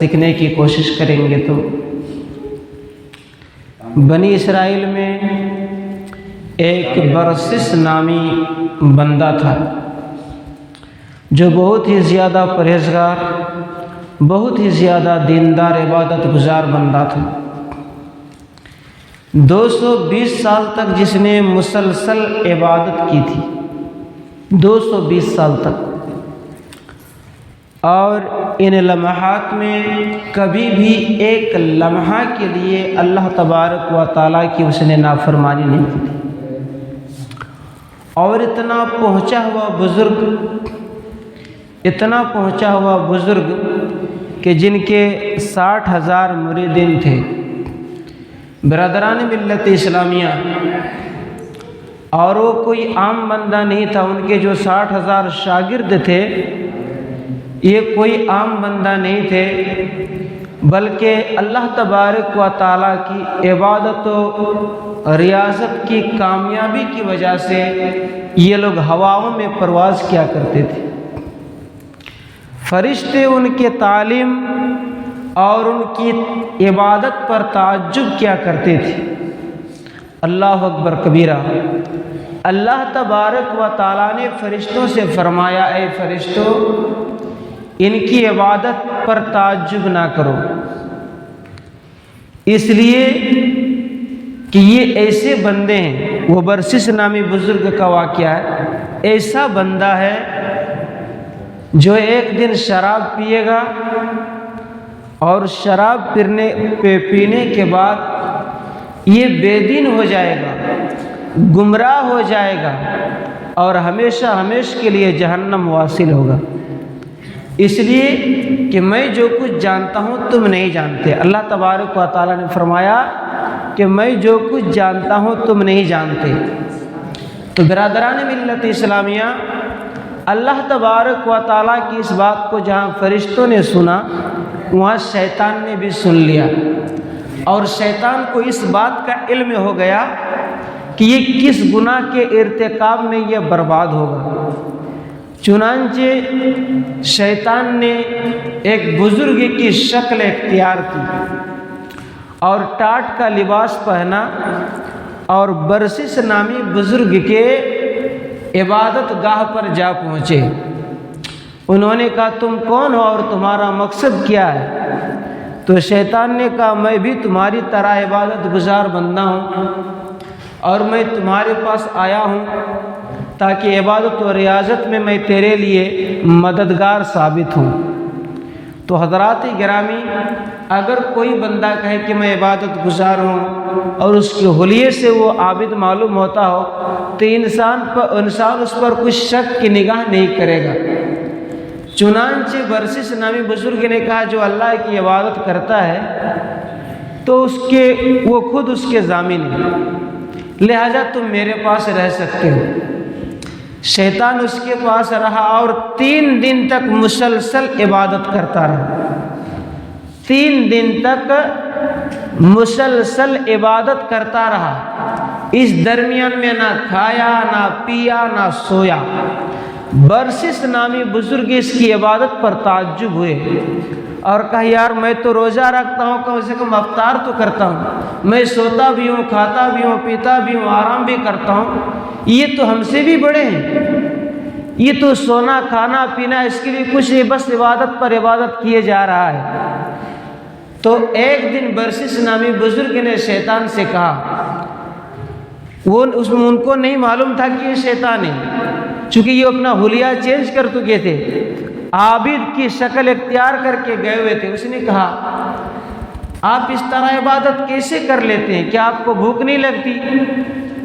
سیکھنے کی کوشش کریں گے تو بنی اسرائیل میں ایک برسس نامی بندہ تھا جو بہت ہی زیادہ پرہیزگار، بہت ہی زیادہ دیندار، عبادت گزار بندہ تھا۔ 220 سال تک جس نے مسلسل عبادت کی تھی، 220 سال تک، اور ان لمحات میں کبھی بھی ایک لمحہ کے لیے اللہ تبارک و تعالیٰ کی اس نے نافرمانی نہیں کی تھی۔ اور اتنا پہنچا ہوا بزرگ کہ جن کے 60,000 مریدین تھے، برادران ملت اسلامیہ، اور وہ کوئی عام بندہ نہیں تھا۔ ان کے جو 60,000 شاگرد تھے، یہ کوئی عام بندہ نہیں تھے، بلکہ اللہ تبارک و تعالیٰ کی عبادت و ریاضت کی کامیابی کی وجہ سے یہ لوگ ہواؤں میں پرواز کیا کرتے تھے۔ فرشتے ان کے تعلیم اور ان کی عبادت پر تعجب کیا کرتے تھے۔ اللہ اکبر کبیرہ۔ اللہ تبارک و تعالیٰ نے فرشتوں سے فرمایا، اے فرشتوں، ان کی عبادت پر تعجب نہ کرو، اس لیے کہ یہ ایسے بندے ہیں۔ وہ برسس نامی بزرگ کا واقعہ ہے۔ ایسا بندہ ہے جو ایک دن شراب پیے گا اور شراب پینے کے بعد یہ بے دین ہو جائے گا، گمراہ ہو جائے گا، اور ہمیشہ کے لیے جہنم واصل ہوگا۔ اس لیے کہ میں جو کچھ جانتا ہوں تم نہیں جانتے۔ اللہ تبارک و تعالیٰ نے فرمایا کہ میں جو کچھ جانتا ہوں تم نہیں جانتے۔ تو برادران ملت اسلامیہ، اللہ تبارک و تعالیٰ کی اس بات کو جہاں فرشتوں نے سنا، وہاں شیطان نے بھی سن لیا، اور شیطان کو اس بات کا علم ہو گیا کہ یہ کس گناہ کے ارتکاب میں یہ برباد ہوگا۔ چنانچہ شیطان نے ایک بزرگ کی شکل اختیار کی اور ٹاٹ کا لباس پہنا، اور برسس نامی بزرگ کے عبادت گاہ پر جا پہنچے۔ انہوں نے کہا، تم کون ہو اور تمہارا مقصد کیا ہے؟ تو شیطان نے کہا، میں بھی تمہاری طرح عبادت گزار بندہ ہوں، اور میں تمہارے پاس آیا ہوں تاکہ عبادت و ریاضت میں میں تیرے لیے مددگار ثابت ہوں۔ تو حضرات گرامی، اگر کوئی بندہ کہے کہ میں عبادت گزار ہوں اور اس کے حلیے سے وہ عابد معلوم ہوتا ہو، تو انسان اس پر کچھ شک کی نگاہ نہیں کرے گا۔ چنانچہ برسس نامی بزرگ نے کہا، جو اللہ کی عبادت کرتا ہے تو وہ خود اس کے ضامن ہے، لہذا تم میرے پاس رہ سکتے ہو۔ شیطان اس کے پاس رہا اور 3 دن تک مسلسل عبادت کرتا رہا۔ 3 دن تک مسلسل عبادت کرتا رہا۔ اس درمیان میں نہ کھایا، نہ پیا، نہ سویا۔ برسس نامی بزرگ اس کی عبادت پر تعجب ہوئے اور کہا، یار میں تو روزہ رکھتا ہوں، کم سے کم افطار تو کرتا ہوں، میں سوتا بھی ہوں، کھاتا بھی ہوں، پیتا بھی ہوں، آرام بھی کرتا ہوں، یہ تو ہم سے بھی بڑے ہیں، یہ تو سونا کھانا پینا اس کے لیے کچھ نہیں، بس عبادت پر عبادت کیے جا رہا ہے۔ تو ایک دن برسس نامی بزرگ نے شیطان سے کہا، ان کو نہیں معلوم تھا کہ یہ شیطان ہے، چونکہ یہ اپنا حلیہ چینج کر چکے تھے، عابد کی شکل اختیار کر کے گئے ہوئے تھے۔ اس نے کہا، آپ اس طرح عبادت کیسے کر لیتے ہیں؟ کیا آپ کو بھوک نہیں لگتی؟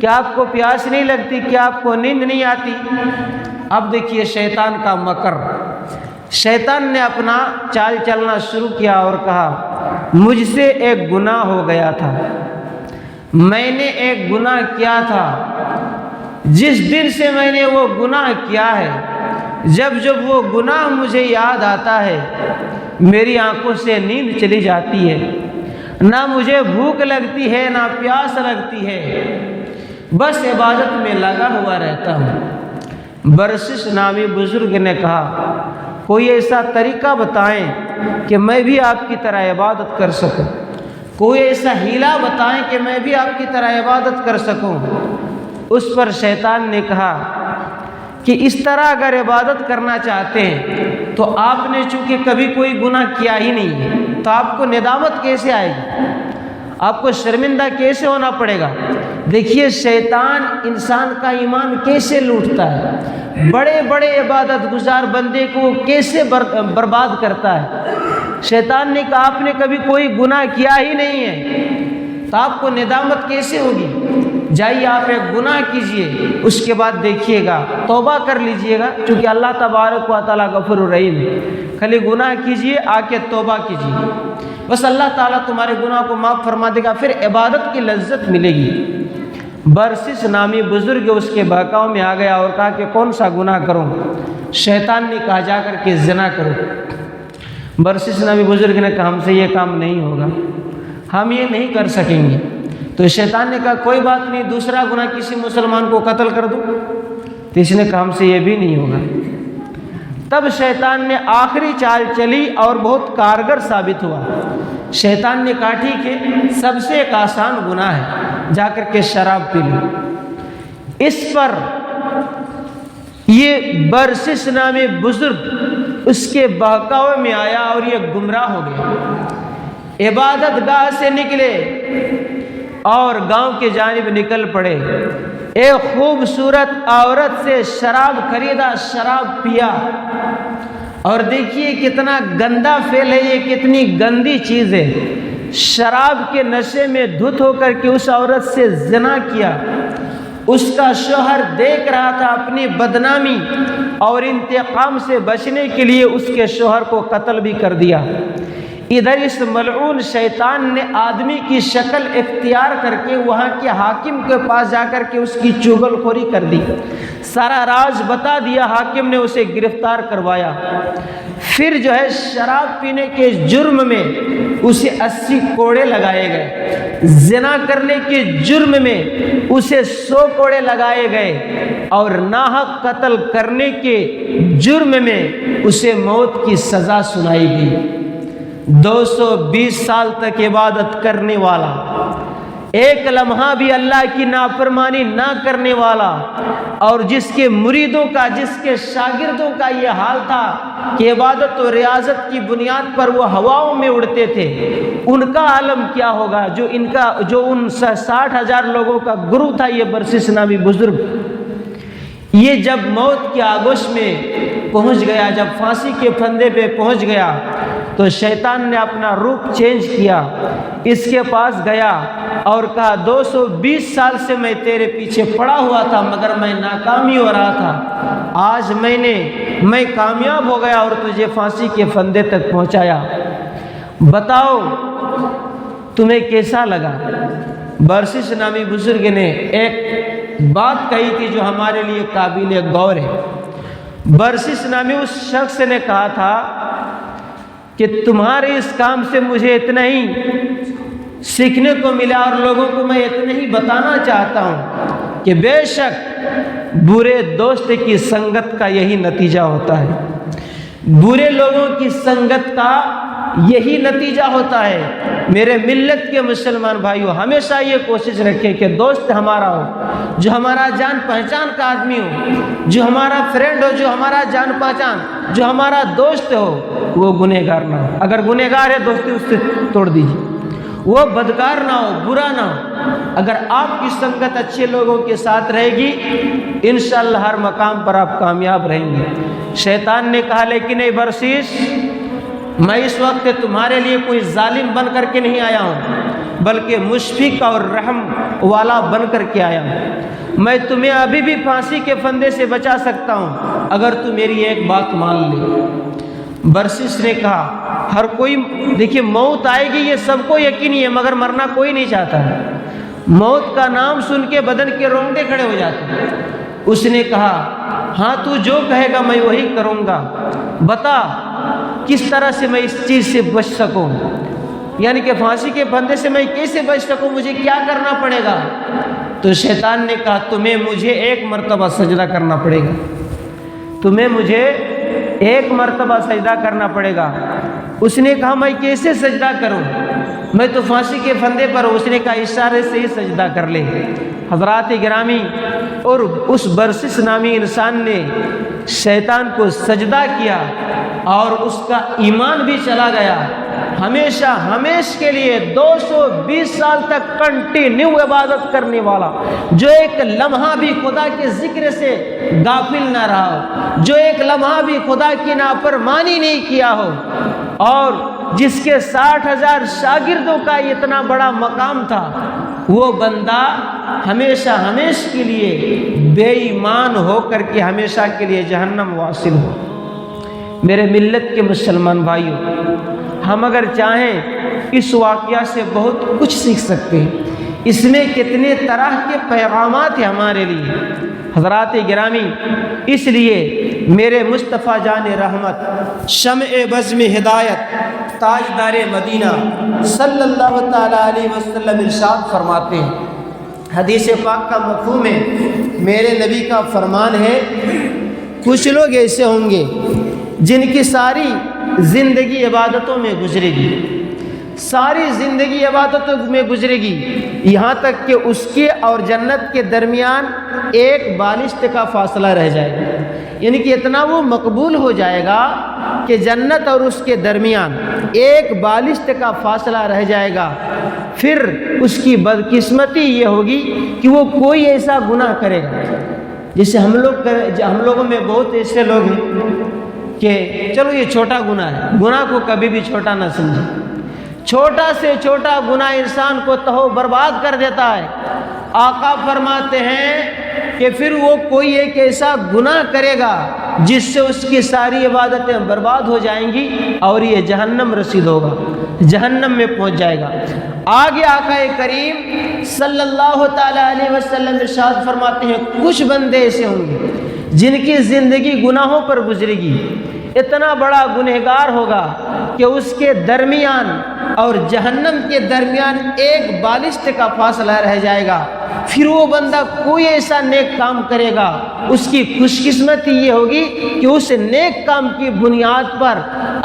کیا آپ کو پیاس نہیں لگتی؟ کیا آپ کو نیند نہیں آتی؟ اب دیکھیے شیطان کا مکر۔ شیطان نے اپنا چال چلنا شروع کیا اور کہا، مجھ سے ایک گناہ ہو گیا تھا، میں نے ایک گناہ کیا تھا، جس دن سے میں نے وہ گناہ کیا ہے، جب وہ گناہ مجھے یاد آتا ہے، میری آنکھوں سے نیند چلی جاتی ہے، نہ مجھے بھوک لگتی ہے، نہ پیاس لگتی ہے، بس عبادت میں لگا ہوا رہتا ہوں۔ برسس نامی بزرگ نے کہا، کوئی ایسا طریقہ بتائیں کہ میں بھی آپ کی طرح عبادت کر سکوں، کوئی ایسا ہیلا بتائیں کہ میں بھی آپ کی طرح عبادت کر سکوں۔ اس پر شیطان نے کہا کہ اس طرح اگر عبادت کرنا چاہتے ہیں تو آپ نے چونکہ کبھی کوئی گناہ کیا ہی نہیں ہے تو آپ کو ندامت کیسے آئے گی، آپ کو شرمندہ کیسے ہونا پڑے گا۔ دیکھیے شیطان انسان کا ایمان کیسے لوٹتا ہے، بڑے بڑے عبادت گزار بندے کو کیسے برباد کرتا ہے۔ شیطان نے کہا آپ نے کبھی کوئی گناہ کیا ہی نہیں ہے تو آپ کو ندامت کیسے ہوگی، جائیے آپ ایک گناہ کیجئے، اس کے بعد دیکھیے گا توبہ کر لیجئے گا، چونکہ اللہ تبارک و تعالیٰ غفور الرحیم ہے۔ خالی گناہ کیجئے، آ کے توبہ کیجئے، بس اللہ تعالیٰ تمہارے گناہ کو معاف فرما دے گا، پھر عبادت کی لذت ملے گی۔ برسس نامی بزرگ اس کے بہکاؤ میں آ گیا اور کہا کہ کون سا گناہ کروں؟ شیطان نے کہا جا کر کے زنا کرو۔ برسس نامی بزرگ نے کہا ہم سے یہ کام نہیں ہوگا، ہم یہ نہیں کر سکیں گے۔ تو شیطان نے کہا کوئی بات نہیں، دوسرا گناہ کسی مسلمان کو قتل کر دو۔ تو اس نے کہا ہم سے یہ بھی نہیں ہوگا۔ تب شیطان نے آخری چال چلی اور بہت کارگر ثابت ہوا۔ شیطان نے کہا ٹھیک ہے، سب سے ایک آسان گناہ ہے، جا کر کے شراب پی لو۔ اس پر یہ برسس نامی بزرگ اس کے بہکاوے میں آیا اور یہ گمراہ ہو گیا۔ عبادت گاہ سے نکلے اور گاؤں کے جانب نکل پڑے۔ ایک خوبصورت عورت سے شراب خریدا، شراب پیا، اور دیکھیے کتنا گندا فعل ہے، یہ کتنی گندی چیز ہے۔ شراب کے نشے میں دھت ہو کر کے اس عورت سے زنا کیا۔ اس کا شوہر دیکھ رہا تھا، اپنی بدنامی اور انتقام سے بچنے کے لیے اس کے شوہر کو قتل بھی کر دیا۔ ادھر اس ملعون شیطان نے آدمی کی شکل اختیار کر کے وہاں کے حاکم کے پاس جا کر کے اس کی چغل خوری کر دی، سارا راز بتا دیا، حاکم نے اسے گرفتار کروایا۔ پھر جو ہے شراب پینے کے جرم میں اسے 80 کوڑے لگائے گئے، زنا کرنے کے جرم میں اسے 100 کوڑے لگائے گئے، اور ناحق قتل کرنے کے جرم میں اسے موت کی سزا سنائی گئی۔ 220 سال تک عبادت کرنے والا، ایک لمحہ بھی اللہ کی نافرمانی نہ کرنے والا، اور جس کے مریدوں کا، جس کے شاگردوں کا یہ حال تھا کہ عبادت و ریاضت کی بنیاد پر وہ ہواؤں میں اڑتے تھے، ان کا عالم کیا ہوگا؟ جو ان 60,000 لوگوں کا گرو تھا یہ برسس نامی بزرگ، یہ جب موت کے آغوش میں پہنچ گیا، جب پھانسی کے پھندے پہ پہنچ گیا، تو شیطان نے اپنا روپ چینج کیا، اس کے پاس گیا اور کہا 220 سال سے میں تیرے پیچھے پڑا ہوا تھا مگر میں ناکامی ہو رہا تھا، آج میں کامیاب ہو گیا اور تجھے پھانسی کے پھندے تک پہنچایا، بتاؤ تمہیں کیسا لگا؟ برسس نامی بزرگ نے ایک بات کہی تھی جو ہمارے لیے قابل غور ہے۔ برسس نامی اس شخص نے کہا تھا کہ تمہارے اس کام سے مجھے اتنا ہی سیکھنے کو ملا اور لوگوں کو میں اتنا ہی بتانا چاہتا ہوں کہ بے شک برے دوست کی سنگت کا یہی نتیجہ ہوتا ہے، برے لوگوں کی سنگت کا یہی نتیجہ ہوتا ہے۔ میرے ملت کے مسلمان بھائیو، ہمیشہ یہ کوشش رکھیں کہ دوست ہمارا ہو، جو ہمارا جان پہچان کا آدمی ہو، جو ہمارا فرینڈ ہو، جو ہمارا جان پہچان، جو ہمارا دوست ہو، وہ گنہگار نہ ہو۔ اگر گنہگار ہے دوستی اس سے توڑ دیجیے، وہ بدکار نہ ہو، برا نہ ہو۔ اگر آپ کی سنگت اچھے لوگوں کے ساتھ رہے گی، انشاءاللہ ہر مقام پر آپ کامیاب رہیں گے۔ شیطان نے کہا لیکن اے برسس، میں اس وقت تمہارے لیے کوئی ظالم بن کر کے نہیں آیا ہوں، بلکہ مشفق اور رحم والا بن کر کے آیا ہوں۔ میں تمہیں ابھی بھی پھانسی کے پھندے سے بچا سکتا ہوں اگر تم میری ایک بات مان لے۔ برسس نے کہا ہر کوئی، دیکھیے موت آئے گی یہ سب کو یقینی ہے، مگر مرنا کوئی نہیں چاہتا ہے۔ موت کا نام سن کے بدن کے رونگٹے کھڑے ہو جاتے ہیں۔ اس نے کہا ہاں تو جو کہے گا میں وہی کروں گا، بتا کس طرح سے میں اس چیز سے بچ سکوں، یعنی کہ پھانسی کے پھندے سے میں کیسے بچ سکوں، مجھے کیا کرنا پڑے گا؟ تو شیطان نے کہا تمہیں مجھے ایک مرتبہ سجدہ کرنا پڑے گا، تمہیں مجھے ایک مرتبہ سجدہ کرنا پڑے گا۔ اس نے کہا میں کیسے سجدہ کروں، میں تو پھانسی کے پھندے پر ہوں۔ اس نے کہا اشارے سے ہی سجدہ کر لے۔ حضرات گرامی، اور اس برسس نامی انسان نے شیطان کو سجدہ کیا اور اس کا ایمان بھی چلا گیا۔ ہمیشہ کے لیے 220 سال تک کنٹینیو عبادت کرنے والا، جو ایک لمحہ بھی خدا کے ذکر سے غافل نہ رہا ہو، جو ایک لمحہ بھی خدا کی نافرمانی نہیں کیا ہو، اور جس کے 60,000 شاگردوں کا اتنا بڑا مقام تھا، وہ بندہ ہمیشہ کے لیے بے ایمان ہو کر کے ہمیشہ کے لیے جہنم واصل ہو۔ میرے ملت کے مسلمان بھائیوں، ہم اگر چاہیں اس واقعہ سے بہت کچھ سیکھ سکتے ہیں۔ اس میں کتنے طرح کے پیغامات ہیں ہمارے لیے۔ حضرات گرامی، اس لیے میرے مصطفیٰ جان رحمت، شمع بزم ہدایت، تاجدار مدینہ صلی اللہ تعالیٰ علیہ وسلم ارشاد فرماتے ہیں، حدیث پاک کا مفہوم ہے، میرے نبی کا فرمان ہے، کچھ لوگ ایسے ہوں گے جن کی ساری زندگی عبادتوں میں گزرے گی، ساری زندگی عبادتوں میں گزرے گی، یہاں تک کہ اس کے اور جنت کے درمیان ایک بالشت کا فاصلہ رہ جائے گا۔ یعنی کہ اتنا وہ مقبول ہو جائے گا کہ جنت اور اس کے درمیان ایک بالشت کا فاصلہ رہ جائے گا۔ پھر اس کی بدقسمتی یہ ہوگی کہ وہ کوئی ایسا گناہ کرے گا، جیسے ہم لوگوں میں بہت ایسے لوگ ہیں کہ چلو یہ چھوٹا گناہ ہے، گناہ کو کبھی بھی چھوٹا نہ سمجھے۔ چھوٹا سے چھوٹا گناہ انسان کو تہو برباد کر دیتا ہے۔ آقا فرماتے ہیں کہ پھر وہ کوئی ایک ایسا گناہ کرے گا جس سے اس کی ساری عبادتیں برباد ہو جائیں گی اور یہ جہنم رسید ہوگا، جہنم میں پہنچ جائے گا۔ آگے آقا کریم صلی اللہ تعالیٰ علیہ وسلم ارشاد فرماتے ہیں، کچھ بندے ایسے ہوں گے جن کی زندگی گناہوں پر گزرے گی، اتنا بڑا گنہگار ہوگا کہ اس کے درمیان اور جہنم کے درمیان ایک بالشت کا فاصلہ رہ جائے گا۔ پھر وہ بندہ کوئی ایسا نیک کام کرے گا، اس کی خوش قسمتی یہ ہوگی کہ اس نیک کام کی بنیاد پر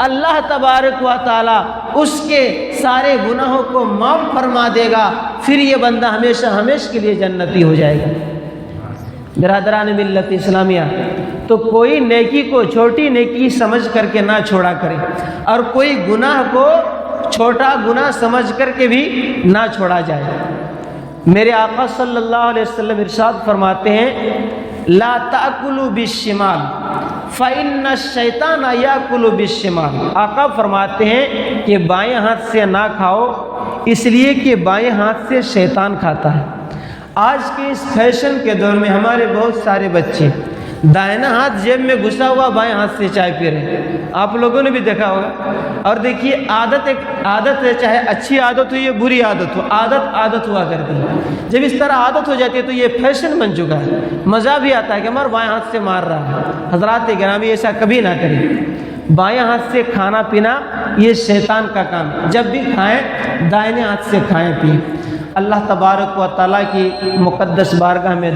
اللہ تبارک و تعالی اس کے سارے گناہوں کو معاف فرما دے گا۔ پھر یہ بندہ ہمیشہ کے لیے جنتی ہو جائے گا۔ برادران ملت اسلامیہ، تو کوئی نیکی کو چھوٹی نیکی سمجھ کر کے نہ چھوڑا کرے، اور کوئی گناہ کو چھوٹا گناہ سمجھ کر کے بھی نہ چھوڑا جائے۔ میرے آقا صلی اللہ علیہ وسلم ارشاد فرماتے ہیں، لا تأکلوا بالشمال فإن الشیطان یأکل بالشمال۔ آقا فرماتے ہیں کہ بائیں ہاتھ سے نہ کھاؤ، اس لیے کہ بائیں ہاتھ سے شیطان کھاتا ہے۔ آج کے اس فیشن کے دور میں ہمارے بہت سارے بچے دائنا ہاتھ جیب میں گھسا ہوا بائیں ہاتھ سے چائے پی رہے ہیں، آپ لوگوں نے بھی دیکھا ہوگا۔ اور دیکھیے، عادت ہے، چاہے اچھی عادت ہو یا بری عادت ہو، عادت ہوا کرتی ہے۔ جب اس طرح عادت ہو جاتی ہے تو یہ فیشن بن چکا ہے، مزہ بھی آتا ہے کہ ہمارا بائیں ہاتھ سے مار رہا ہے۔ حضرات گرامی، ایسا کبھی نہ کریں۔ بائیں ہاتھ سے کھانا پینا یہ شیطان کا کام ہے۔ جب بھی کھائیں دائنے ہاتھ سے کھائیں پئیں۔ اللہ تبارک و تعالیٰ کی مقدس بارگاہ میں